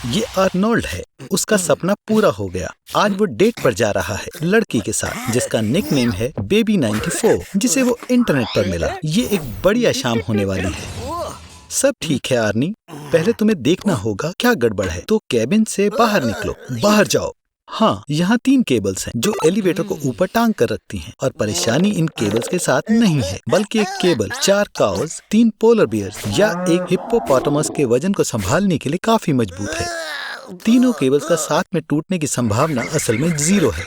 ये आर्नोल्ड है। उसका सपना पूरा हो गया। आज वो डेट पर जा रहा है लड़की के साथ जिसका निकनेम है बेबी 94, जिसे वो इंटरनेट पर मिला। ये एक बढ़िया शाम होने वाली है। सब ठीक है आर्नी, पहले तुम्हें देखना होगा क्या गड़बड़ है। तो केबिन से बाहर निकलो, बाहर जाओ। हाँ, यहाँ 3 केबल्स हैं जो एलिवेटर को ऊपर टांग कर रखती हैं। और परेशानी इन केबल्स के साथ नहीं है, बल्कि एक केबल 4 काउस, 3 पोलर बियर्स या एक हिप्पोपोटामस के वजन को संभालने के लिए काफी मजबूत है। तीनों केबल्स का साथ में टूटने की संभावना असल में 0 है।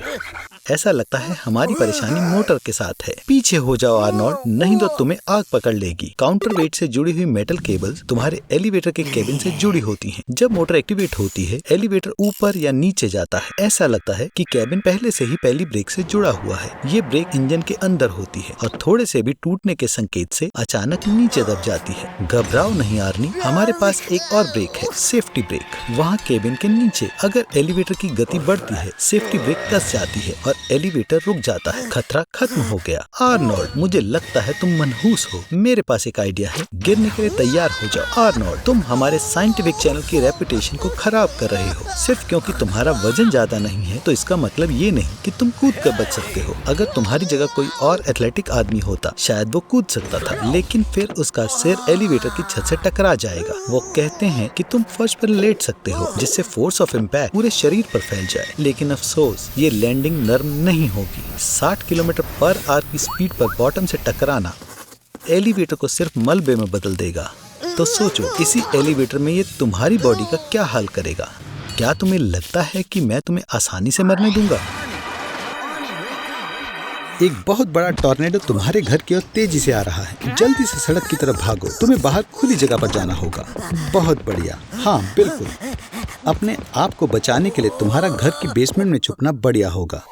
ऐसा लगता है हमारी परेशानी मोटर के साथ है। पीछे हो जाओ आर्नोल्ड, नहीं तो तुम्हें आग पकड़ लेगी। काउंटर वेट से जुड़ी हुई मेटल केबल्स तुम्हारे एलिवेटर के केबिन से जुड़ी होती हैं। जब मोटर एक्टिवेट होती है, एलिवेटर ऊपर या नीचे जाता है। ऐसा लगता है कि केबिन पहले से ही पहली ब्रेक से जुड़ा हुआ है। ये ब्रेक इंजन के अंदर होती है और थोड़े से भी टूटने के संकेत से अचानक नीचे दब जाती है। घबराओ नहीं आर्नी, हमारे पास एक और ब्रेक है, सेफ्टी ब्रेक। वहाँ केबिन के नीचे अगर एलिवेटर की गति बढ़ती है, सेफ्टी ब्रेक कस जाती है और एलिवेटर रुक जाता है। खतरा खत्म हो गया। आर्नोल्ड, मुझे लगता है तुम मनहूस हो। मेरे पास एक आइडिया है, गिरने के लिए तैयार हो जाओ। आर्नोल्ड, तुम हमारे साइंटिफिक चैनल की रेपुटेशन को खराब कर रहे हो। सिर्फ क्योंकि तुम्हारा वजन ज्यादा नहीं है तो इसका मतलब ये नहीं कि तुम कूद कर बच सकते हो। अगर तुम्हारी जगह कोई और एथलेटिक आदमी होता, शायद वो कूद सकता था, लेकिन फिर उसका सिर एलिवेटर की छत से टकरा जाएगा। वो कहते हैं कि तुम फर्श पर लेट सकते हो, जिससे फोर्स ऑफ इम्पैक्ट पूरे शरीर पर फैल जाए। लेकिन अफसोस, ये लैंडिंग नर्म नहीं होगी। 60 किलोमीटर पर आवर की स्पीड पर बॉटम से टकराना एलिवेटर को सिर्फ मलबे में बदल देगा। तो सोचो, इसी एलिवेटर में ये तुम्हारी बॉडी का क्या हाल करेगा। क्या तुम्हें लगता है कि मैं तुम्हें आसानी से मरने दूंगा? एक बहुत बड़ा टॉर्नेडो तुम्हारे घर की ओर तेजी से आ रहा है। जल्दी से सड़क की तरफ भागो, तुम्हें बाहर खुली जगह पर जाना होगा। बहुत बढ़िया, हाँ बिल्कुल। अपने आप को बचाने के लिए तुम्हारा घर की बेसमेंट में छुपना बढ़िया होगा।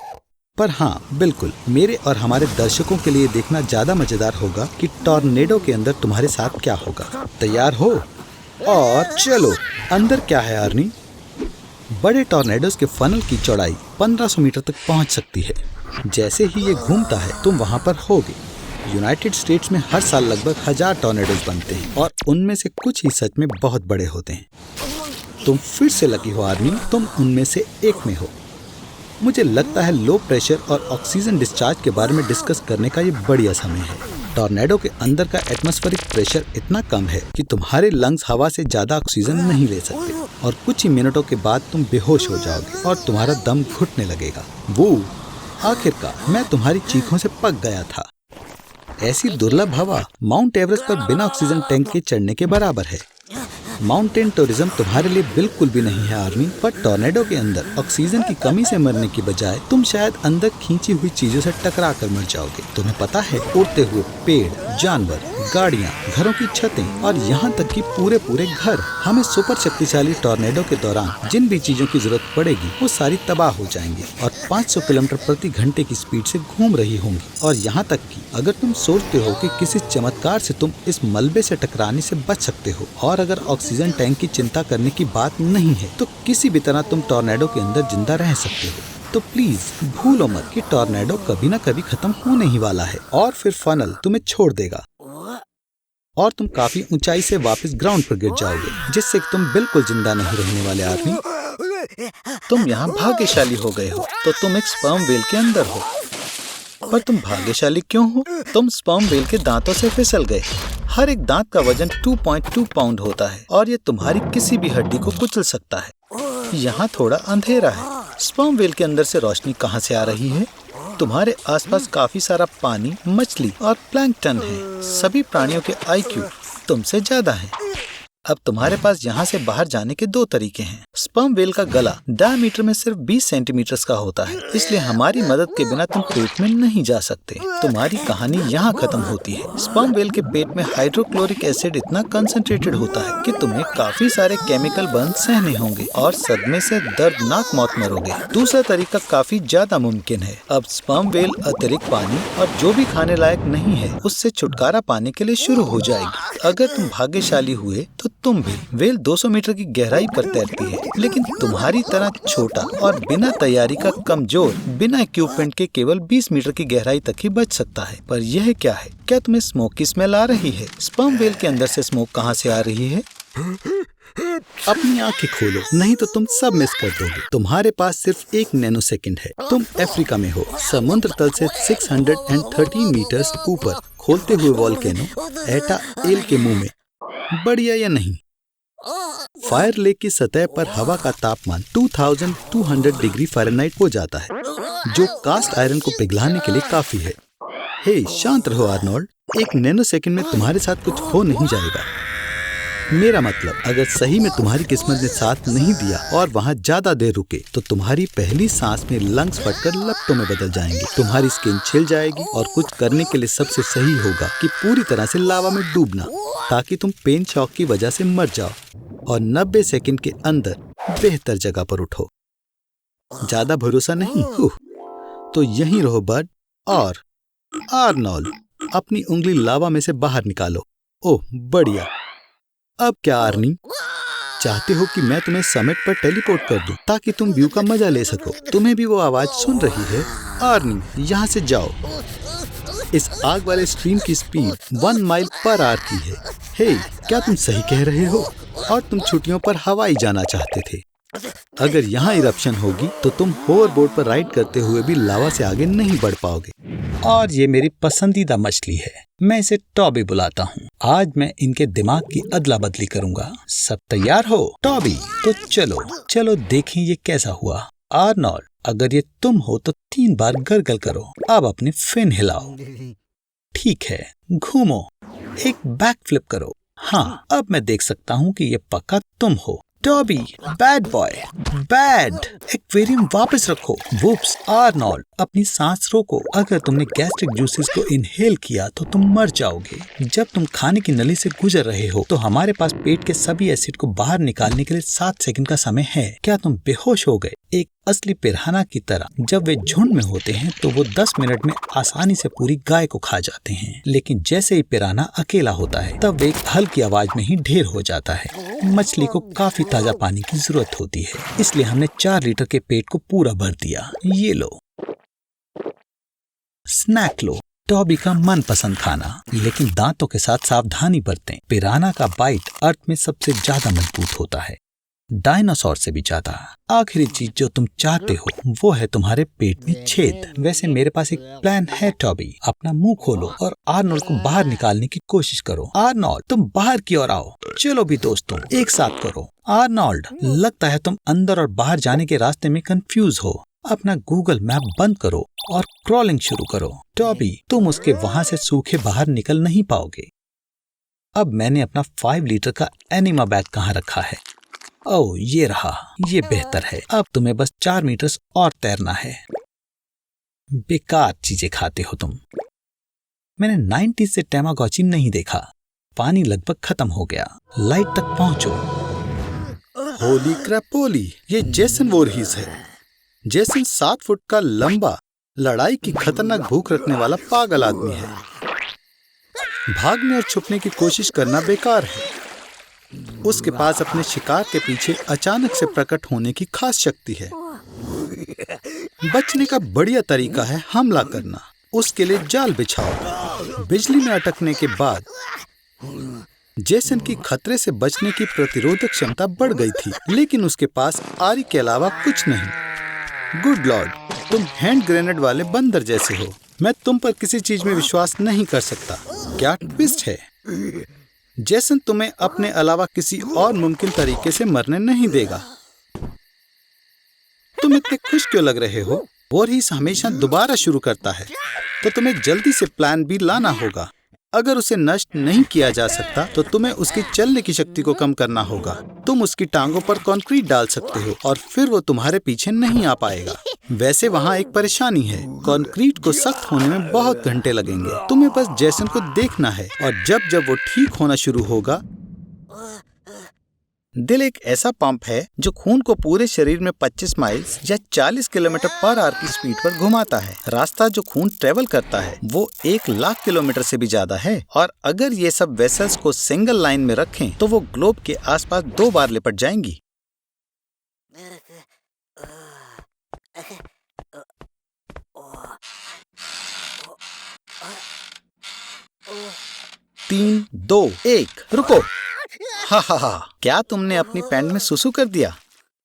पर हाँ बिल्कुल, मेरे और हमारे दर्शकों के लिए देखना ज्यादा मजेदार होगा कि टॉर्नेडो के अंदर तुम्हारे साथ क्या होगा। तैयार हो? और चलो, अंदर क्या है आर्नी? बड़े टॉर्नेडोज के फनल की चौड़ाई 1500 मीटर तक पहुंच सकती है। जैसे ही ये घूमता है तुम वहां पर होगे। यूनाइटेड स्टेट्स में हर साल लगभग 1000 टॉर्नेडोज बनते हैं और उनमें से कुछ ही सच में बहुत बड़े होते हैं। तुम फिर से लकी हो आर्मी, तुम उनमें से एक में हो। मुझे लगता है लो प्रेशर और ऑक्सीजन डिस्चार्ज के बारे में डिस्कस करने का ये बढ़िया समय है। टॉर्नेडो के अंदर का एटमॉस्फेरिक प्रेशर इतना कम है कि तुम्हारे लंग्स हवा से ज्यादा ऑक्सीजन नहीं ले सकते और कुछ ही मिनटों के बाद तुम बेहोश हो जाओगे और तुम्हारा दम घुटने लगेगा। वो आखिरकार मैं तुम्हारी चीखों से पक गया था। ऐसी दुर्लभ हवा माउंट एवरेस्ट पर बिना ऑक्सीजन टैंक के चढ़ने के बराबर है। माउंटेन टूरिज्म तुम्हारे लिए बिल्कुल भी नहीं है आर्मी, पर टॉर्नेडो के अंदर ऑक्सीजन की कमी से मरने की बजाय तुम शायद अंदर खींची हुई चीजों से टकरा कर मर जाओगे। तुम्हें पता है, उड़ते हुए पेड़, जानवर, गाड़ियाँ, घरों की छतें और यहाँ तक कि पूरे घर हमें सुपर शक्तिशाली टॉर्नेडो के दौरान जिन भी चीजों की जरूरत पड़ेगी वो सारी तबाह हो जाएंगी और 500 किलोमीटर प्रति घंटे की स्पीड से घूम रही होंगी। और यहाँ तक कि अगर तुम सोचते हो कि किसी चमत्कार से तुम इस मलबे से टकराने से बच सकते हो और अगर ऑक्सीजन टैंक की चिंता करने की बात नहीं है तो किसी भी तरह तुम टॉर्नेडो के अंदर जिंदा रह सकते हो। तो प्लीज भूलो मत कि टॉर्नेडो कभी ना कभी खत्म होने ही वाला है और फिर फनल तुम्हें छोड़ देगा और तुम काफी ऊंचाई से वापस ग्राउंड पर गिर जाओगे, जिससे तुम बिल्कुल जिंदा नहीं रहने वाले आदमी। तुम यहाँ भाग्यशाली हो गए हो तो तुम एक स्पर्म व्हेल के अंदर हो। पर तुम भाग्यशाली क्यों हो? तुम स्पर्म व्हेल के दांतों से फिसल गए। हर एक दांत का वजन 2.2 पाउंड होता है और ये तुम्हारी किसी भी हड्डी को कुचल सकता है। यहाँ थोड़ा अंधेरा है। स्पर्म व्हेल के अंदर से रोशनी कहाँ से आ रही है? तुम्हारे आसपास काफी सारा पानी, मछली और प्लैंकटन है। सभी प्राणियों के IQ तुमसे ज्यादा है। अब तुम्हारे पास यहाँ से बाहर जाने के 2 तरीके हैं। स्पर्म व्हेल का गला डायमीटर में सिर्फ 20 सेंटीमीटर का होता है, इसलिए हमारी मदद के बिना तुम पेट में नहीं जा सकते। तुम्हारी कहानी यहाँ खत्म होती है। स्पर्म व्हेल के पेट में हाइड्रोक्लोरिक एसिड इतना कंसंट्रेटेड होता है कि तुम्हें काफी सारे केमिकल बर्न सहने होंगे और सदमे से दर्दनाक मौत मरोगे। दूसरा तरीका काफी ज्यादा मुमकिन है। अब स्पर्म व्हेल अतिरिक्त पानी और जो भी खाने लायक नहीं है उससे छुटकारा पाने के लिए शुरू हो जाएगी। अगर तुम भाग्यशाली हुए तो तुम भी। व्हेल 200 मीटर की गहराई पर तैरती है, लेकिन तुम्हारी तरह छोटा और बिना तैयारी का कमजोर, बिना इक्विपमेंट के केवल 20 मीटर की गहराई तक ही बच सकता है। पर यह क्या है? क्या तुम्हें स्मोक की स्मेल आ रही है? स्पर्म व्हेल के अंदर से स्मोक कहाँ से आ रही है? अपनी आंखें खोलो, नहीं तो तुम सब मिस कर दोगे। तुम्हारे पास सिर्फ 1 नैनो सेकंड है। तुम अफ्रीका में हो, समुद्र तल से 613 मीटर्स ऊपर खोलते हुए वॉल्केनो एटा एल के मुंह में। बढ़िया या नहीं? फायर लेक की सतह पर हवा का तापमान 2200 डिग्री फ़ारेनहाइट हो जाता है, जो कास्ट आयरन को पिघलाने के लिए काफी है। हे, शांत रहो आर्नोल्ड, 1 नैनो सेकंड में तुम्हारे साथ कुछ हो नहीं जाएगा। मेरा मतलब, अगर सही में तुम्हारी किस्मत ने साथ नहीं दिया और वहाँ ज्यादा देर रुके तो तुम्हारी पहली सांस में लंग्स फटकर लपटों में बदल जाएंगे। तुम्हारी स्किन छिल जाएगी और कुछ करने के लिए सबसे सही होगा कि पूरी तरह से लावा में डूबना, ताकि तुम पेन शॉक की वजह से मर जाओ और 90 सेकंड के अंदर बेहतर जगह पर उठो। ज्यादा भरोसा नहीं? तो यहीं रहो बड। और आर्नोल्ड, अपनी उंगली लावा में से बाहर निकालो। ओह बढ़िया। अब क्या आर्नी, चाहते हो कि मैं तुम्हें समिट पर टेलीपोर्ट कर दूं ताकि तुम व्यू का मजा ले सको? तुम्हें भी वो आवाज सुन रही है? आर्नी, यहाँ से जाओ। इस आग वाले स्ट्रीम की स्पीड 1 माइल पर आवर की है। हे, क्या तुम सही कह रहे हो? और तुम छुट्टियों पर हवाई जाना चाहते थे। अगर यहाँ इरप्शन होगी तो तुम होवरबोर्ड पर राइड करते हुए भी लावा से आगे नहीं बढ़ पाओगे। और ये मेरी पसंदीदा मछली है, मैं इसे टॉबी बुलाता हूँ। आज मैं इनके दिमाग की अदला बदली करूंगा। सब तैयार हो? टॉबी, तो चलो चलो देखें ये कैसा हुआ। आर्नोल्ड, अगर ये तुम हो तो 3 बार गरगल करो। अब अपने फिन हिलाओ। ठीक है, घूमो, एक बैक फ्लिप करो। हाँ, अब मैं देख सकता हूँ कि ये पक्का तुम हो। Toby, bad boy, bad. Aquarium वापस रखो। वुप्स, आर्नोल्ड, अपनी सांस रोको। अगर तुमने गैस्ट्रिक जूसेस को इनहेल किया तो तुम मर जाओगे। जब तुम खाने की नली से गुजर रहे हो तो हमारे पास पेट के सभी एसिड को बाहर निकालने के लिए 7 सेकंड का समय है। क्या तुम बेहोश हो गए? एक असली पिराना की तरह जब वे झुंड में होते हैं तो वो 10 मिनट में आसानी से पूरी गाय को खा जाते हैं, लेकिन जैसे ही पिराना अकेला होता है तब वे एक हल्की आवाज में ही ढेर हो जाता है। मछली को काफी ताजा पानी की जरूरत होती है, इसलिए हमने 4 लीटर के पेट को पूरा भर दिया। ये लो, स्नैक लो। टॉबी का मनपसंद खाना, लेकिन दांतों के साथ सावधानी बरतें। पिराना का बाइट अर्थ में सबसे ज्यादा मजबूत होता है, डायनासोर से भी ज्यादा। आखिरी चीज जो तुम चाहते हो वो है तुम्हारे पेट में छेद। वैसे मेरे पास एक प्लान है टॉबी। अपना मुंह खोलो और आर्नोल्ड को बाहर निकालने की कोशिश करो। आर्नोल्ड, तुम बाहर की ओर आओ। चलो भी दोस्तों, एक साथ करो। आर्नोल्ड, लगता है तुम अंदर और बाहर जाने के रास्ते में कंफ्यूज हो। अपना गूगल मैप बंद करो और क्रॉलिंग शुरू करो। टॉबी, तुम उसके वहां से सूखे बाहर निकल नहीं पाओगे। अब मैंने अपना 5 लीटर का एनिमा बैग कहाँ रखा है? ओह, ये रहा। ये बेहतर है। अब तुम्हें बस 4 मीटर और तैरना है। बेकार चीजें खाते हो तुम। मैंने 90s से टैमागोची नहीं देखा। पानी लगभग खत्म हो गया। लाइट तक पहुंचो। होली क्रैपोली, ये जेसन वोरहीज है। जेसन 7 फुट का लंबा, लड़ाई की खतरनाक भूख रखने वाला पागल आदमी है। भागने और छुपने की कोशिश करना बेकार है। उसके पास अपने शिकार के पीछे अचानक से प्रकट होने की खास शक्ति है। बचने का बढ़िया तरीका है हमला करना। उसके लिए जाल बिछाओ। बिजली में अटकने के बाद जेसन की खतरे से बचने की प्रतिरोधक क्षमता बढ़ गई थी, लेकिन उसके पास आरी के अलावा कुछ नहीं। गुड लॉर्ड, तुम हैंड ग्रेनेड वाले बंदर जैसे हो। मैं तुम पर किसी चीज में विश्वास नहीं कर सकता। क्या ट्विस्ट है? जेसन तुम्हें अपने अलावा किसी और मुमकिन तरीके से मरने नहीं देगा। तुम इतने खुश क्यों लग रहे हो? वोरहीज हमेशा दोबारा शुरू करता है, तो तुम्हें जल्दी से प्लान बी लाना होगा। अगर उसे नष्ट नहीं किया जा सकता तो तुम्हें उसकी चलने की शक्ति को कम करना होगा। तुम उसकी टांगों पर कंक्रीट डाल सकते हो और फिर वो तुम्हारे पीछे नहीं आ पाएगा। वैसे वहाँ एक परेशानी है, कंक्रीट को सख्त होने में बहुत घंटे लगेंगे। तुम्हें बस जेसन को देखना है और जब जब वो ठीक होना शुरू होगा। दिल एक ऐसा पंप है जो खून को पूरे शरीर में 25 माइल्स या 40 किलोमीटर पर आवर की स्पीड पर घुमाता है। रास्ता जो खून ट्रेवल करता है वो 1,00,000 किलोमीटर से भी ज्यादा है। और अगर ये सब वेसल्स को सिंगल लाइन में रखें तो वो ग्लोब के आसपास 2 बार लिपट जाएंगी। 3, 2, 1, रुको। हा हा हा, क्या तुमने अपनी पैंट में सुसु कर दिया?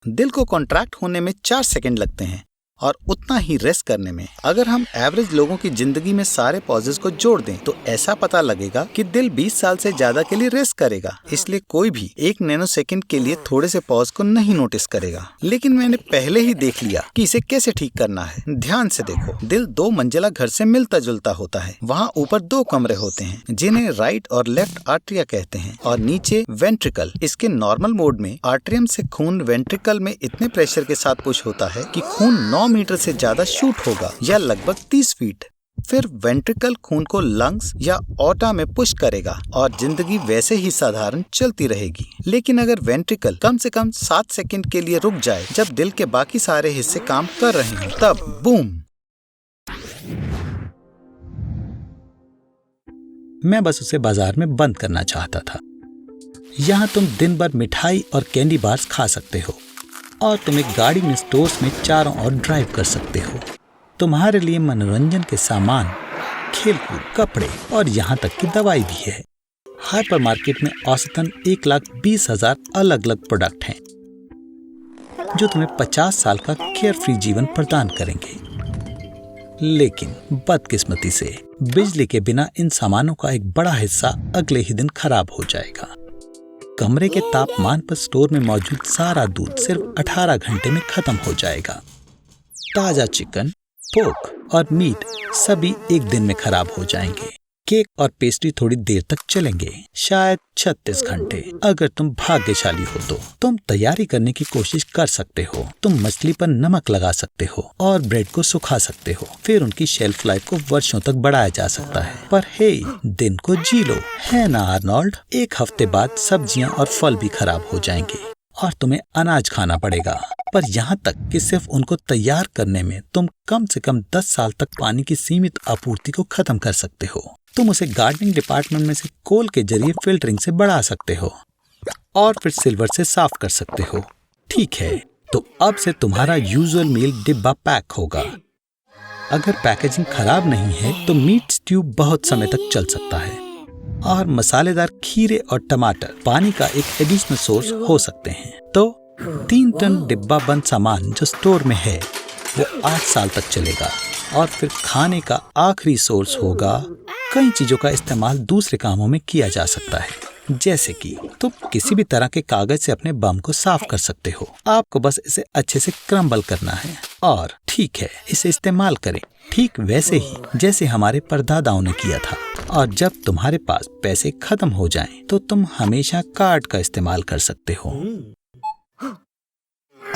दिल को कॉन्ट्रैक्ट होने में 4 सेकंड लगते हैं और उतना ही रेस्ट करने में। अगर हम एवरेज लोगों की जिंदगी में सारे पॉजेस को जोड़ दें तो ऐसा पता लगेगा कि दिल 20 साल से ज्यादा के लिए रेस्ट करेगा। इसलिए कोई भी 1 नैनो सेकंड के लिए थोड़े से पॉज को नहीं नोटिस करेगा। लेकिन मैंने पहले ही देख लिया कि इसे कैसे ठीक करना है। ध्यान से देखो, दिल 2 मंजिला घर से मिलता जुलता होता है। वहाँ ऊपर 2 कमरे होते हैं जिन्हें राइट और लेफ्ट आर्टरिया कहते हैं और नीचे वेंट्रिकल। इसके नॉर्मल मोड में आर्टरियम से खून वेंट्रिकल में इतने प्रेशर के साथ पुश होता है कि खून 9 मीटर से ज्यादा शूट होगा या लगभग 30 फीट। फिर वेंट्रिकल खून को लंग्स या ऑटा में पुश करेगा और जिंदगी वैसे ही साधारण चलती रहेगी। लेकिन अगर वेंट्रिकल कम से कम 7 सेकंड के लिए रुक जाए जब दिल के बाकी सारे हिस्से काम कर रहे हैं, तब बूम। मैं बस उसे बाजार में बंद करना चाहता था। यहाँ तुम दिन भर मिठाई और कैंडी बार्स खा सकते हो और तुम एक गाड़ी में स्टोर्स में चारों ओर ड्राइव कर सकते हो। तुम्हारे लिए मनोरंजन के सामान, खेलकूद, कपड़े और यहाँ तक कि दवाई भी है। हाइपरमार्केट में औसतन 1,20,000 अलग अलग प्रोडक्ट हैं जो तुम्हें 50 साल का केयर फ्री जीवन प्रदान करेंगे। लेकिन बदकिस्मती से बिजली के बिना इन सामानों का एक बड़ा हिस्सा अगले ही दिन खराब हो जाएगा। कमरे के तापमान पर स्टोर में मौजूद सारा दूध सिर्फ 18 घंटे में खत्म हो जाएगा। ताजा चिकन, पोर्क और मीट सभी एक दिन में खराब हो जाएंगे। केक और पेस्ट्री थोड़ी देर तक चलेंगे, शायद 36 घंटे। अगर तुम भाग्यशाली हो तो तुम तैयारी करने की कोशिश कर सकते हो। तुम मछली पर नमक लगा सकते हो और ब्रेड को सुखा सकते हो। फिर उनकी शेल्फ लाइफ को वर्षों तक बढ़ाया जा सकता है। पर हे, दिन को जी लो, है ना आर्नोल्ड? 1 हफ्ते बाद सब्जियां और फल भी खराब हो जाएंगे और तुम्हें अनाज खाना पड़ेगा। पर यहाँ तक कि सिर्फ उनको तैयार करने में तुम कम से कम 10 साल तक पानी की सीमित आपूर्ति को खत्म कर सकते हो। तुम उसे गार्डनिंग डिपार्टमेंट में से कोल के जरिए फिल्टरिंग से बढ़ा सकते हो और फिर सिल्वर से साफ कर सकते हो। ठीक है, तो अब से तुम्हारा यूजुअल मील डिब्बा पैक होगा। अगर पैकेजिंग खराब नहीं है तो मीट स्ट्यू बहुत समय तक चल सकता है और मसालेदार खीरे और टमाटर पानी का एक एडिशनल सोर्स हो सकते हैं। तो 3 टन डिब्बा बंद सामान जो स्टोर में है वो 8 साल तक चलेगा और फिर खाने का आखिरी सोर्स होगा। कई चीजों का इस्तेमाल दूसरे कामों में किया जा सकता है, जैसे कि तुम किसी भी तरह के कागज से अपने बम को साफ कर सकते हो। आपको बस इसे अच्छे से क्रम्बल करना है और ठीक है, इसे इस्तेमाल करें ठीक वैसे ही जैसे हमारे परदादाओं ने किया था। और जब तुम्हारे पास पैसे खत्म हो जाएं, तो तुम हमेशा कार्ड का इस्तेमाल कर सकते हो।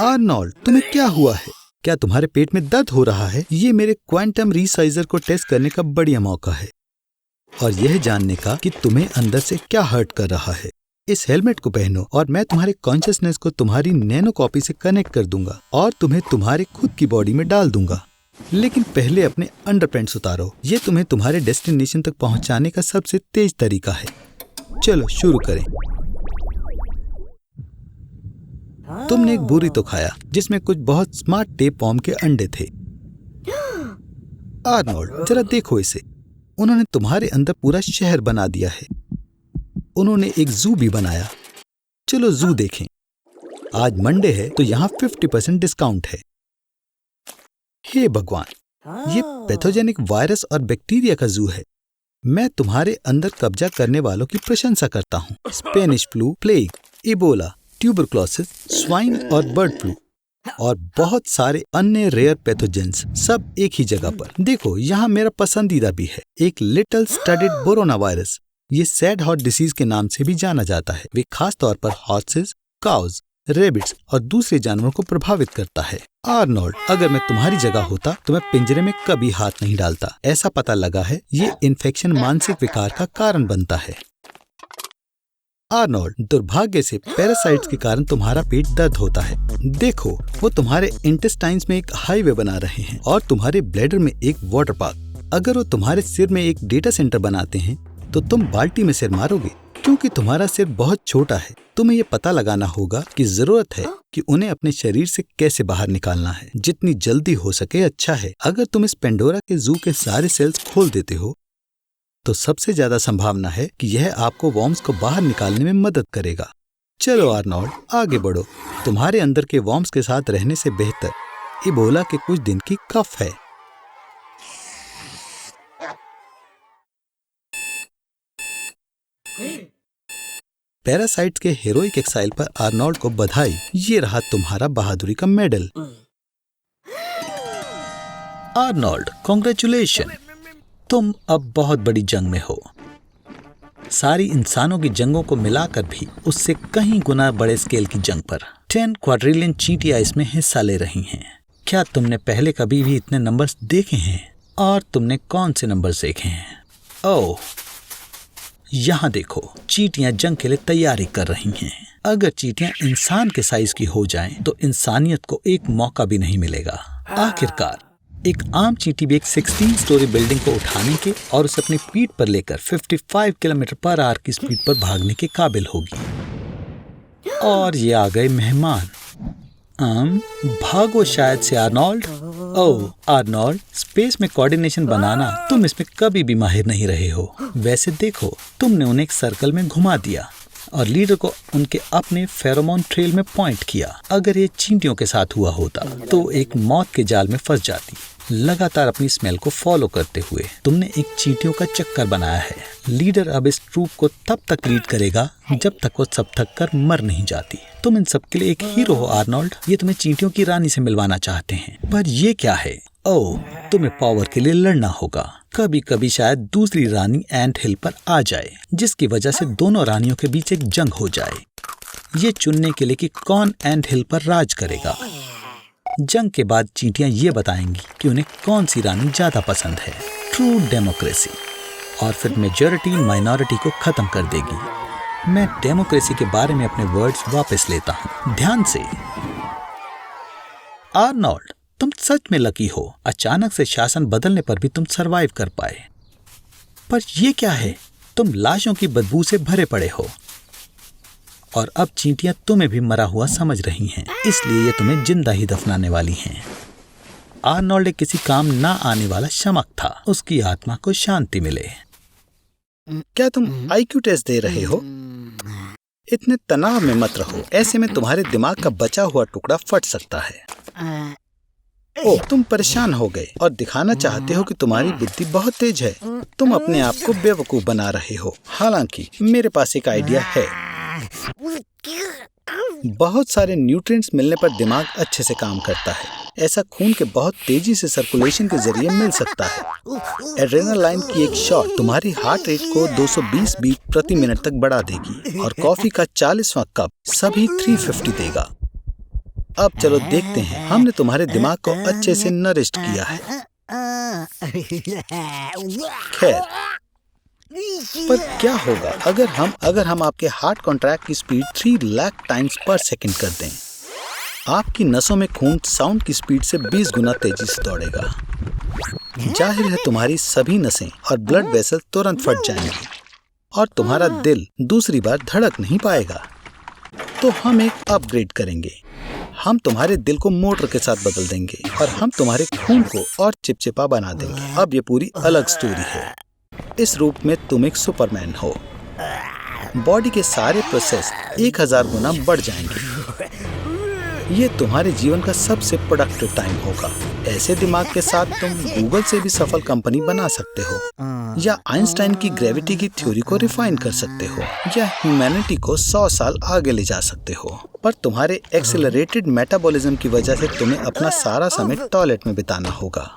आर्नोल्ड, तुम्हें क्या हुआ है? क्या तुम्हारे पेट में दर्द हो रहा है? ये मेरे क्वांटम रिसाइजर को टेस्ट करने का बढ़िया मौका है और यह जानने का कि तुम्हें अंदर से क्या हर्ट कर रहा है। इस हेलमेट को पहनो और मैं तुम्हारे कॉन्शियसनेस को तुम्हारी नैनो कॉपी से कनेक्ट कर दूंगा और तुम्हें तुम्हारे खुद की बॉडी में डाल दूंगा। लेकिन पहले अपने अंडरपैंट्स उतारो। ये तुम्हें तुम्हारे डेस्टिनेशन तक पहुंचाने का सबसे तेज तरीका है। चलो शुरू करें। तुमने एक बुरी तो खाया जिसमें कुछ बहुत स्मार्ट टेप वॉर्म के अंडे थे। आर्नोल्ड, जरा देखो इसे। उन्होंने तुम्हारे अंदर पूरा शहर बना दिया है। उन्होंने एक जू भी बनाया। चलो जू देखें। आज मंडे है तो यहाँ 50% डिस्काउंट है। हे भगवान, ये पैथोजेनिक वायरस और बैक्टीरिया का जू है। मैं तुम्हारे अंदर कब्जा करने वालों की प्रशंसा करता हूँ। Spanish flu, plague, Ebola, tuberculosis, swine और बर्ड फ्लू और बहुत सारे अन्य रेयर पैथोजेंस सब एक ही जगह पर। देखो, यहाँ मेरा पसंदीदा भी है, एक लिटिल स्टडेड बोरोना वायरस। ये सैड हॉट डिसीज के नाम से भी जाना जाता है। वे खास तौर पर हॉर्सेस, काउज, रेबिट्स और दूसरे जानवरों को प्रभावित करता है। आर्नोल्ड, अगर मैं तुम्हारी जगह होता तो मैं पिंजरे में कभी हाथ नहीं डालता। ऐसा पता लगा है ये इन्फेक्शन मानसिक विकार का कारण बनता है। आर्नोल्ड, दुर्भाग्य से पैरासाइट्स के कारण तुम्हारा पेट दर्द होता है। देखो, वो तुम्हारे इंटेस्टाइन्स में एक हाईवे बना रहे हैं और तुम्हारे ब्लैडर में एक वाटर पार्क। अगर वो तुम्हारे सिर में एक डेटा सेंटर बनाते हैं तो तुम बाल्टी में सिर मारोगे, क्योंकि तुम्हारा सिर बहुत छोटा है। तुम्हें ये पता लगाना होगा कि जरूरत है कि उन्हें अपने शरीर से कैसे बाहर निकालना है। जितनी जल्दी हो सके अच्छा है। अगर तुम इस पेंडोरा के जू के सारे सेल्स खोल देते हो तो सबसे ज्यादा संभावना है कि यह आपको वॉर्म्स को बाहर निकालने में मदद करेगा। चलो आर्नोल्ड, आगे बढ़ो। तुम्हारे अंदर के वॉर्म्स के साथ रहने से बेहतर इबोला के कुछ दिन की कफ है। पैरासाइट्स के हेरोइक एक्साइल पर आर्नोल्ड को बधाई। ये रहा तुम्हारा बहादुरी का मेडल। आर्नोल्ड, कॉन्ग्रेचुलेशन, तुम अब बहुत बड़ी जंग में हो। सारी इंसानों की जंगों को मिलाकर भी उससे कहीं गुना बड़े स्केल की जंग पर 10 क्वाड्रिलियन चींटियां इसमें हिस्सा ले रही हैं। क्या तुमने पहले कभी भी इतने नंबर्स देखे हैं? और तुमने कौन से नंबर्स देखे हैं? ओह, यहाँ देखो, चींटियां जंग के लिए तैयारी कर रही हैं। अगर चींटियां इंसान के साइज की हो जाएं, तो इंसानियत को एक मौका भी नहीं मिलेगा। आखिरकार एक आम चींटी भी एक 16 स्टोरी बिल्डिंग को उठाने के और उसे अपनी पीठ पर लेकर 55 किलोमीटर पर आवर की स्पीड पर भागने के काबिल होगी। और ये आ गए मेहमान। भागो शायद से आर्नोल्ड। ओह आर्नोल्ड, स्पेस में कोऑर्डिनेशन बनाना तुम इसमें कभी भी माहिर नहीं रहे हो। वैसे देखो, तुमने उन्हें एक सर्कल में घुमा दिया और लीडर को उनके अपने फेरोमोन ट्रेल में पॉइंट किया। अगर ये चींटियों के साथ हुआ होता तो एक मौत के जाल में फंस जाती। लगातार अपनी स्मेल को फॉलो करते हुए तुमने एक चींटियों का चक्कर बनाया है। लीडर अब इस ट्रूप को तब तक लीड करेगा जब तक वो सब थक कर मर नहीं जाती। तुम इन सब के लिए एक हीरो हो आर्नोल्ड। ये तुम्हें चींटियों की रानी से मिलवाना चाहते हैं, पर ये क्या है? ओह, तुम्हें पावर के लिए लड़ना होगा। कभी कभी शायद दूसरी रानी एंट हिल पर आ जाए, जिसकी वजह से दोनों रानियों के बीच एक जंग हो जाए। ये चुनने के लिए कि कौन एंट हिल पर राज करेगा। जंग के बाद चींटियां ये बताएंगी कि उन्हें कौन सी रानी ज्यादा पसंद है। True democracy. और फिर मेजॉरिटी माइनॉरिटी को खत्म कर देगी। मैं डेमोक्रेसी के बारे में अपने वर्ड्स वापस लेता हूँ। ध्यान से। आर्नोल्ड, तुम सच में लकी हो। अचानक से शासन बदलने पर भी तुम सरवाइव कर पाए। पर ये क्या है? तुम लाशों की बदबू से भरे पड़े हो और अब चींटियां तुम्हें भी मरा हुआ समझ रही हैं, इसलिए ये तुम्हें जिंदा ही दफनाने वाली हैं। आर्नोल्ड एक किसी काम ना आने वाला शमक था। उसकी आत्मा को शांति मिले। क्या तुम आईक्यू टेस्ट दे रहे हो? इतने तनाव में मत रहो, ऐसे में तुम्हारे दिमाग का बचा हुआ टुकड़ा फट सकता है। ओह, तुम परेशान हो गए और दिखाना चाहते हो कि तुम्हारी बुद्धि बहुत तेज है। तुम अपने आप को बेवकूफ बना रहे हो। हालांकि मेरे पास एक आइडिया है। बहुत सारे न्यूट्रिएंट्स मिलने पर दिमाग अच्छे से काम करता है। ऐसा खून के बहुत तेजी से सर्कुलेशन के जरिए मिल सकता है। एड्रेनालाइन की एक शॉट तुम्हारी हार्ट रेट को 220 बीट प्रति मिनट तक बढ़ा देगी और कॉफी का 40वां कप सभी 350 देगा। अब चलो देखते हैं, हमने तुम्हारे दिमाग को अच्छे से नरिश्ड किया है। खैर, पर क्या होगा अगर हम आपके हार्ट कॉन्ट्रैक्ट की स्पीड 3 लाख टाइम्स पर सेकंड कर दें? आपकी नसों में खून साउंड की स्पीड से 20 गुना तेजी से दौड़ेगा। जाहिर है तुम्हारी सभी नसें और ब्लड वेसल तुरंत फट जाएंगे और तुम्हारा दिल दूसरी बार धड़क नहीं पाएगा। तो हम एक अपग्रेड करेंगे। हम तुम्हारे दिल को मोटर के साथ बदल देंगे और हम तुम्हारे खून को और चिपचिपा बना देंगे। अब ये पूरी अलग स्टोरी है। इस रूप में तुम एक सुपरमैन हो। बॉडी के सारे प्रोसेस 1000 गुना बढ़ जाएंगे। ये तुम्हारे जीवन का सबसे प्रोडक्टिव टाइम होगा। ऐसे दिमाग के साथ तुम गूगल से भी सफल कंपनी बना सकते हो, या आइंस्टाइन की ग्रेविटी की थ्योरी को रिफाइन कर सकते हो, या ह्यूमैनिटी को 100 साल आगे ले जा सकते हो। पर तुम्हारे एक्सेलरेटेड मेटाबॉलिज्म की वजह से तुम्हें अपना सारा समय टॉयलेट में बिताना होगा।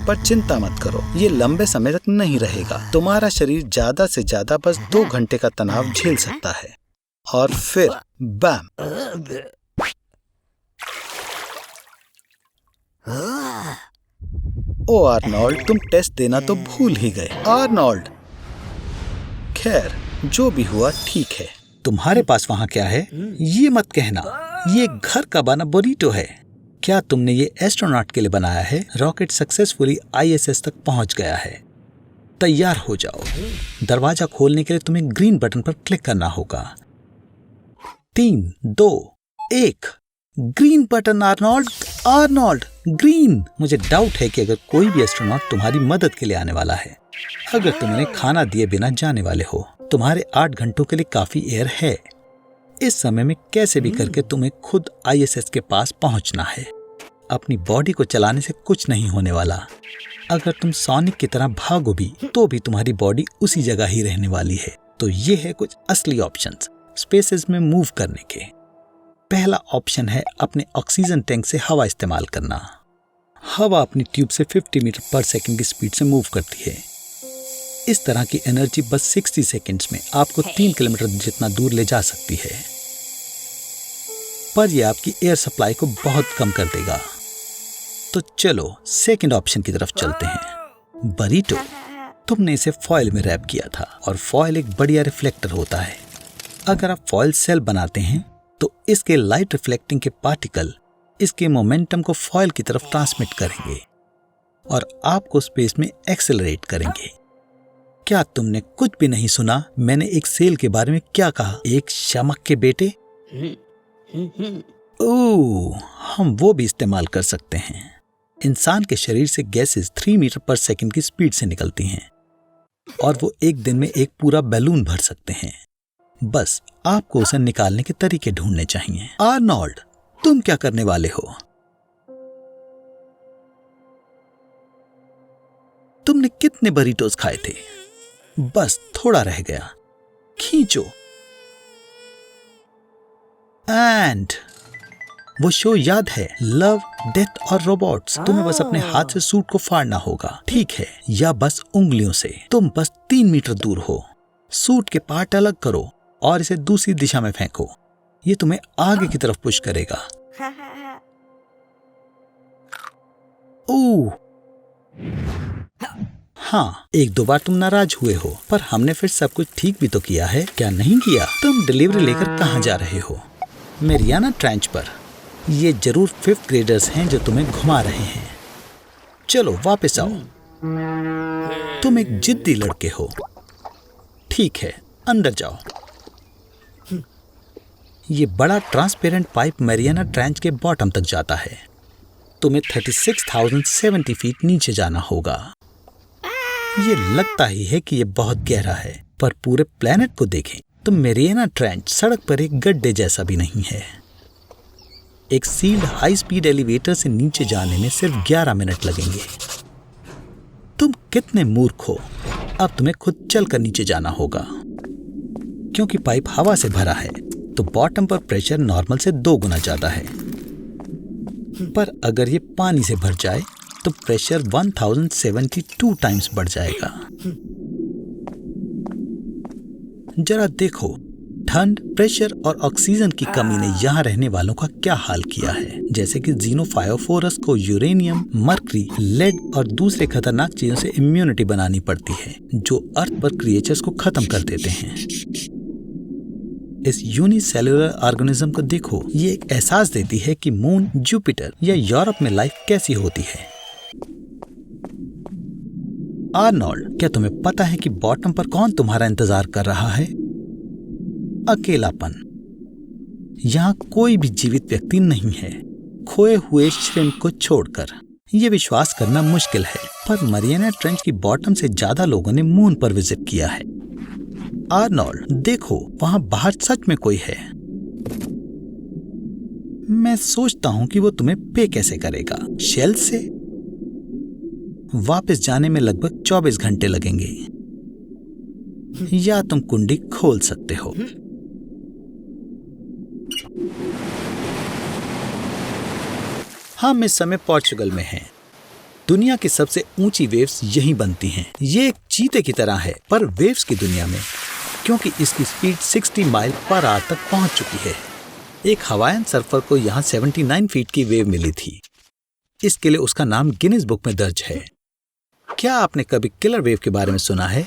पर चिंता मत करो, ये लंबे समय तक नहीं रहेगा। तुम्हारा शरीर ज्यादा से ज्यादा बस 2 घंटे का तनाव झेल सकता है और फिर बैम। ओ आर्नोल्ड, तुम टेस्ट देना तो भूल ही गए। आर्नोल्ड, खैर जो भी हुआ ठीक है। तुम्हारे पास वहाँ क्या है ये मत कहना। ये घर का बना बुरीटो है। क्या तुमने ये एस्ट्रोनॉट के लिए बनाया है? रॉकेट सक्सेसफुली ISS तक पहुंच गया है। तैयार हो जाओ। दरवाजा खोलने के लिए तुम्हें ग्रीन बटन पर क्लिक करना होगा। 3, 2, 1 ग्रीन बटन। Arnold green. मुझे डाउट है कि अगर कोई भी एस्ट्रोनॉट तुम्हारी मदद के लिए आने वाला है। अगर तुम उन्हें खाना दिए बिना जाने वाले हो, तुम्हारे 8 घंटों के लिए काफी एयर है। इस समय में कैसे भी करके तुम्हें खुद ISS के पास पहुंचना है। अपनी बॉडी को चलाने से कुछ नहीं होने वाला। अगर तुम सोनिक की तरह भागो भी तो भी तुम्हारी बॉडी उसी जगह ही रहने वाली है। तो ये है कुछ असली ऑप्शंस स्पेसेस में मूव करने के। पहला ऑप्शन है अपने ऑक्सीजन टैंक से हवा इस्तेमाल करना। हवा अपनी ट्यूब से 50 मीटर पर सेकंड की स्पीड से मूव करती है। इस तरह की एनर्जी बस 60 सेकंड्स में आपको 3 किलोमीटर जितना दूर ले जा सकती है, पर यह आपकी एयर सप्लाई को बहुत कम कर देगा। तो चलो सेकंड ऑप्शन की तरफ चलते हैं, बरीटो। तुमने इसे फॉयल में रैप किया था और फॉयल एक बढ़िया रिफ्लेक्टर होता है। अगर आप फॉयल सेल बनाते हैं तो इसके लाइट रिफ्लेक्टिंग के पार्टिकल इसके मोमेंटम को फॉयल की तरफ ट्रांसमिट करेंगे और आपको स्पेस में एक्सेलरेट करेंगे। क्या तुमने कुछ भी नहीं सुना? मैंने एक सेल के बारे में क्या कहा? एक शामक के बेटे। ओह, हम वो भी इस्तेमाल कर सकते हैं। इंसान के शरीर से गैसेस 3 मीटर पर सेकंड की स्पीड से निकलती हैं और वो एक दिन में एक पूरा बैलून भर सकते हैं। बस आपको उसे निकालने के तरीके ढूंढने चाहिए। आर्नोल्ड, तुम क्या करने वाले हो? तुमने कितने बरीटोस खाए थे? बस थोड़ा रह गया, खींचो। एंड वो शो याद है, लव, डेथ और रोबोट्स। तुम्हें बस अपने हाथ से सूट को फाड़ना होगा, ठीक है? या बस उंगलियों से। तुम बस 3 मीटर दूर हो। सूट के पार्ट अलग करो और इसे दूसरी दिशा में फेंको। ये तुम्हें आगे की तरफ पुश करेगा। ओह, हाँ, 1-2 बार तुम नाराज हुए हो, पर हमने फिर सब कुछ ठीक भी तो किया है, क्या नहीं किया? तुम डिलीवरी लेकर कहाँ जा रहे हो? मैरियाना ट्रेंच पर। ये जरूर 5th ग्रेडर्स हैं जो तुम्हें घुमा रहे हैं। चलो वापस आओ। तुम एक जिद्दी लड़के हो। ठीक है, अंदर जाओ। ये बड़ा ट्रांसपेरेंट पाइप मैरियाना ट्रेंच के बॉटम तक जाता है। तुम्हें 36,070 फीट नीचे जाना होगा। ये लगता ही है कि ये बहुत गहरा है, पर पूरे प्लेनेट को देखें तो मैरियाना ट्रेंच सड़क पर एक गड्ढे जैसा भी नहीं है। एक सील्ड हाई स्पीड एलिवेटर से नीचे जाने में सिर्फ 11 मिनट लगेंगे। तुम कितने मूर्ख हो। अब तुम्हें खुद चलकर नीचे जाना होगा। क्योंकि पाइप हवा से भरा है तो बॉटम पर प्रेशर नॉर्मल से 2 गुना ज्यादा है, पर अगर ये पानी से भर जाए तो प्रेशर 1072 टाइम्स बढ़ जाएगा। जरा देखो, ठंड, प्रेशर और ऑक्सीजन की कमी ने यहाँ रहने वालों का क्या हाल किया है। जैसे कि ज़ीनोफायोफोरस को यूरेनियम, मरकरी, लेड और दूसरे खतरनाक चीजों से इम्यूनिटी बनानी पड़ती है जो अर्थ पर क्रिएचर्स को खत्म कर देते हैं। इस यूनिसेलुलर ऑर्गेनिज्म को देखो, ये एक एहसास देती है कि मून, जुपिटर या यूरोप में लाइफ कैसी होती है। आर्नोल्ड, क्या तुम्हें पता है कि बॉटम पर कौन तुम्हारा इंतजार कर रहा है? अकेलापन। यहाँ कोई भी जीवित व्यक्ति नहीं है, खोए हुए श्रिम्प को छोड़कर। यह विश्वास करना मुश्किल है, पर मैरियाना ट्रेंच की बॉटम से ज्यादा लोगों ने मून पर विजिट किया है। आर्नोल्ड, देखो, वहां बाहर सच में कोई है। मैं सोचता हूं कि वो तुम्हें पे कैसे करेगा। शेल से? वापस जाने में लगभग 24 घंटे लगेंगे, या तुम कुंडी खोल सकते हो। हम इस समय पोर्चुगल में हैं। दुनिया की सबसे ऊंची वेव्स यहीं बनती हैं। ये एक चीते की तरह है, पर वेव्स की दुनिया में, क्योंकि इसकी स्पीड 60 माइल पर आवर तक पहुंच चुकी है। एक हवाईयन सर्फर को यहाँ 79 फीट की वेव मिली थी। इसके लिए उसका नाम गिनीज बुक में दर्ज है। क्या आपने कभी किलर वेव के बारे में सुना है?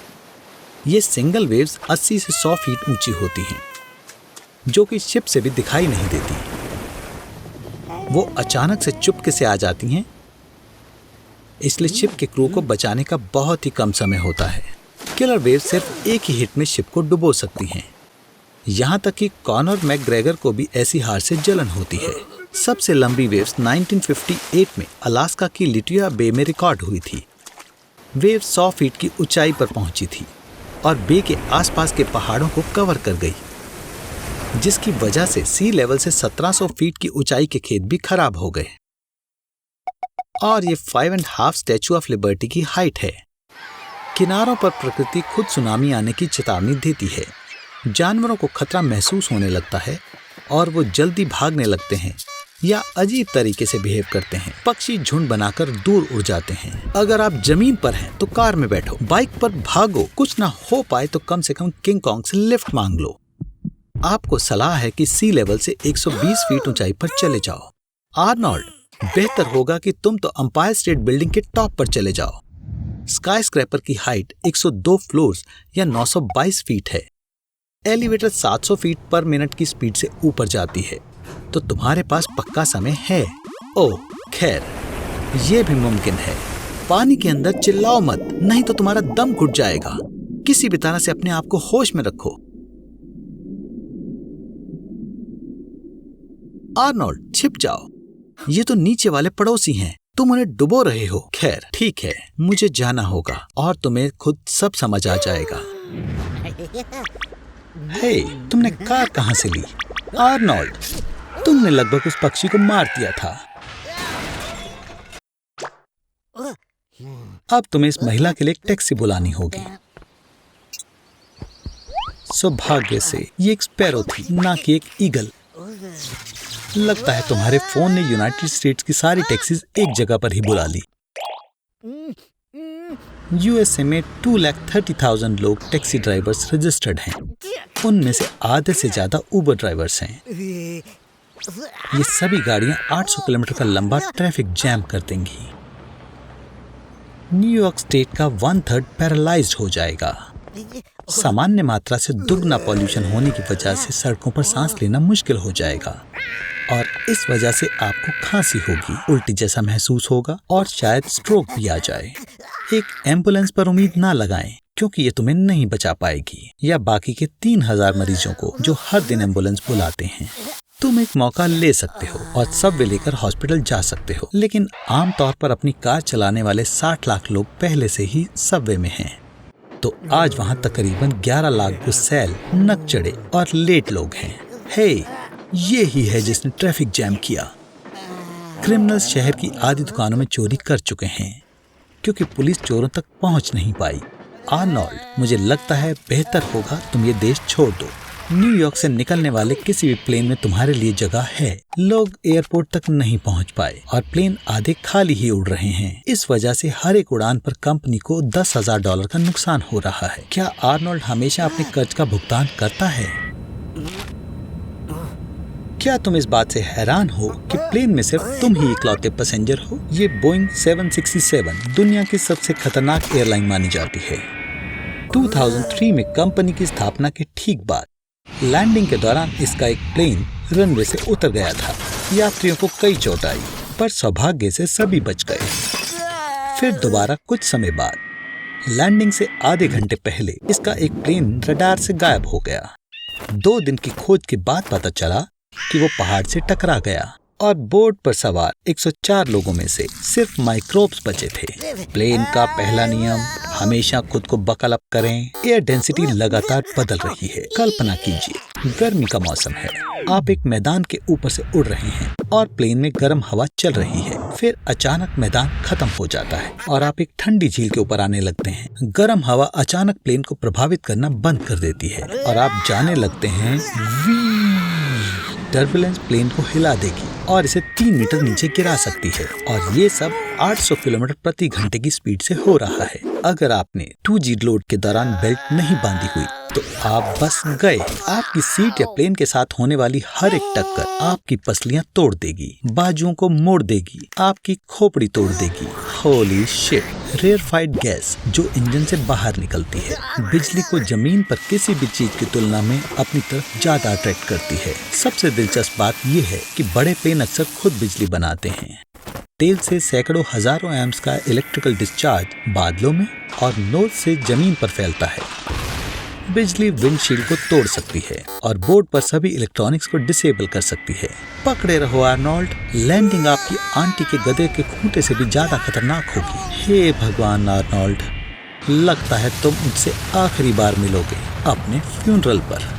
ये सिंगल वेव्स 80 से 100 फीट ऊंची होती हैं, जो कि शिप से भी दिखाई नहीं देती। वो अचानक से चुपके से आ जाती हैं, इसलिए शिप के क्रू को बचाने का बहुत ही कम समय होता है। किलर वेव सिर्फ एक ही हिट में शिप को डुबो सकती हैं। यहाँ तक कि कॉनर मैकग्रेगर को भी ऐसी हार से जलन होती है। सबसे लंबी वेव्स 1958 में अलास्का की लिटुया बे में रिकॉर्ड हुई थी। वेव 100 फीट की ऊंचाई पर पहुंची थी और बे के आसपास के पहाड़ों को कवर कर गई। जिसकी वजह से सी लेवल से 1700 फीट की ऊंचाई के खेत भी खराब हो गए। और ये 5.5 स्टैचू ऑफ लिबर्टी की हाइट है। किनारों पर प्रकृति खुद सुनामी आने की चेतावनी देती है। जानवरों को खतरा महसूस होने लगता है और वो जल्दी भागने लगते हैं या अजीब तरीके से बिहेव करते हैं। पक्षी झुंड बनाकर दूर उड़ जाते हैं। अगर आप जमीन पर हैं तो कार में बैठो, बाइक पर भागो, कुछ ना हो पाए तो कम से कम किंग कॉन्ग से लिफ्ट मांग लो। आपको सलाह है कि सी लेवल से 120 फीट ऊंचाई पर चले जाओ। आर्नोल्ड, बेहतर होगा कि तुम तो एम्पायर स्टेट बिल्डिंग के टॉप पर चले जाओ। स्काई स्क्रैपर की हाइट 102 फ्लोर्स या 922 फीट है। एलिवेटर 700 फीट पर मिनट की स्पीड से ऊपर जाती है, तो तुम्हारे पास पक्का समय है। ओह खैर, ये भी मुमकिन है। पानी के अंदर चिल्लाओ मत, नहीं तो तुम्हारा दम घुट जाएगा। किसी भी तरह से अपने आप को होश में रखो। आर्नोल्ड, छिप जाओ, ये तो नीचे वाले पड़ोसी हैं, तुम उन्हें डुबो रहे हो। खैर ठीक है, मुझे जाना होगा और तुम्हें खुद सब समझ आ जाएगा। हे, तुमने कार कहां से ली? आर्नोल्ड, तुमने लगभग उस पक्षी को मार दिया था। अब तुम्हें इस महिला के लिए एक टैक्सी बुलानी होगी। सौभाग्य से ये एक स्पैरो थी, ना कि एक ईगल। लगता है तुम्हारे फोन ने यूनाइटेड स्टेट्स की सारी टैक्सीज एक जगह पर ही बुला ली। यूएसए में 2,30,000 लोग टैक्सी ड्राइवर्स रजिस्टर्ड हैं। उनमें से आधे से ज्यादा उबर ड्राइवर्स हैं। ये सभी गाड़ियां 800 किलोमीटर का लंबा ट्रैफिक जैम कर देंगी। न्यूयॉर्क स्टेट का 1/3 पैरालाइज्ड हो जाएगा। सामान्य मात्रा से दुगना पॉल्यूशन होने की वजह से सड़कों पर सांस लेना मुश्किल हो जाएगा और इस वजह से आपको खांसी होगी, उल्टी जैसा महसूस होगा और शायद स्ट्रोक भी आ जाए। एक एम्बुलेंस पर उम्मीद ना लगाएं, क्योंकि ये तुम्हें नहीं बचा पाएगी, या बाकी के 3,000 मरीजों को जो हर दिन एम्बुलेंस बुलाते हैं। तुम एक मौका ले सकते हो और सबवे लेकर हॉस्पिटल जा सकते हो, लेकिन आमतौर पर अपनी कार चलाने वाले 60 लाख लोग पहले से ही सबवे में हैं। तो आज वहाँ तकरीबन 11 लाख गुस्सैल, नकचढ़े और लेट लोग हैं। हे, ये ही है जिसने ट्रैफिक जैम किया। क्रिमिनल्स शहर की आधी दुकानों में चोरी कर चुके हैं क्योंकि पुलिस चोरों तक पहुंच नहीं पाई। आर्नोल्ड, मुझे लगता है बेहतर होगा तुम ये देश छोड़ दो। न्यूयॉर्क से निकलने वाले किसी भी प्लेन में तुम्हारे लिए जगह है। लोग एयरपोर्ट तक नहीं पहुंच पाए और प्लेन आधे खाली ही उड़ रहे हैं। इस वजह से हर एक उड़ान पर कंपनी को $10,000 का नुकसान हो रहा है। क्या आर्नोल्ड हमेशा अपने कर्ज का भुगतान करता है? क्या तुम इस बात से हैरान हो कि प्लेन में सिर्फ तुम ही इकलौते पैसेंजर हो? ये बोइंग 767 दुनिया की सबसे खतरनाक एयरलाइन मानी जाती है। 2003 में कंपनी की स्थापना के ठीक बाद लैंडिंग के दौरान इसका एक प्लेन रनवे से उतर गया था। यात्रियों को कई चोट आई, पर सौभाग्य से सभी बच गए। फिर दोबारा कुछ समय बाद लैंडिंग से आधे घंटे पहले इसका एक प्लेन रडार से गायब हो गया। 2 दिन की खोज के बाद पता चला कि वो पहाड़ से टकरा गया और बोर्ड पर सवार 104 लोगों में से सिर्फ माइक्रोब्स बचे थे। प्लेन का पहला नियम, हमेशा खुद को बकल अप करें। एयर डेंसिटी लगातार बदल रही है। कल्पना कीजिए, गर्मी का मौसम है, आप एक मैदान के ऊपर से उड़ रहे हैं और प्लेन में गर्म हवा चल रही है। फिर अचानक मैदान खत्म हो जाता है और आप एक ठंडी झील के ऊपर आने लगते हैं। गर्म हवा अचानक प्लेन को प्रभावित करना बंद कर देती है और आप जाने लगते हैं। टर्बुलेंस प्लेन को हिला देगी और इसे 3 मीटर नीचे गिरा सकती है और ये सब 800 किलोमीटर प्रति घंटे की स्पीड से हो रहा है। अगर आपने 2G लोड के दौरान बेल्ट नहीं बांधी हुई तो आप बस गए। आपकी सीट या प्लेन के साथ होने वाली हर एक टक्कर आपकी पसलियां तोड़ देगी, बाजुओं को मोड़ देगी, आपकी खोपड़ी तोड़ देगी। Holy shit! रेयरफाइड गैस जो इंजन से बाहर निकलती है, बिजली को जमीन पर किसी भी चीज की तुलना में अपनी तरफ ज्यादा अट्रैक्ट करती है। सबसे दिलचस्प बात यह है कि बड़े प्लेन अक्सर खुद बिजली बनाते हैं। तेल से सैकड़ों हजारों एम्प्स का इलेक्ट्रिकल डिस्चार्ज बादलों में और नोज से जमीन पर फैलता है। बिजली विंडशील्ड को तोड़ सकती है और बोर्ड पर सभी इलेक्ट्रॉनिक्स को डिसेबल कर सकती है। पकड़े रहो आर्नोल्ड, लैंडिंग आपकी आंटी के गधे के खूंटे से भी ज्यादा खतरनाक होगी। हे भगवान आर्नोल्ड, लगता है तुम मुझसे आखिरी बार मिलोगे अपने फ्यूनरल पर।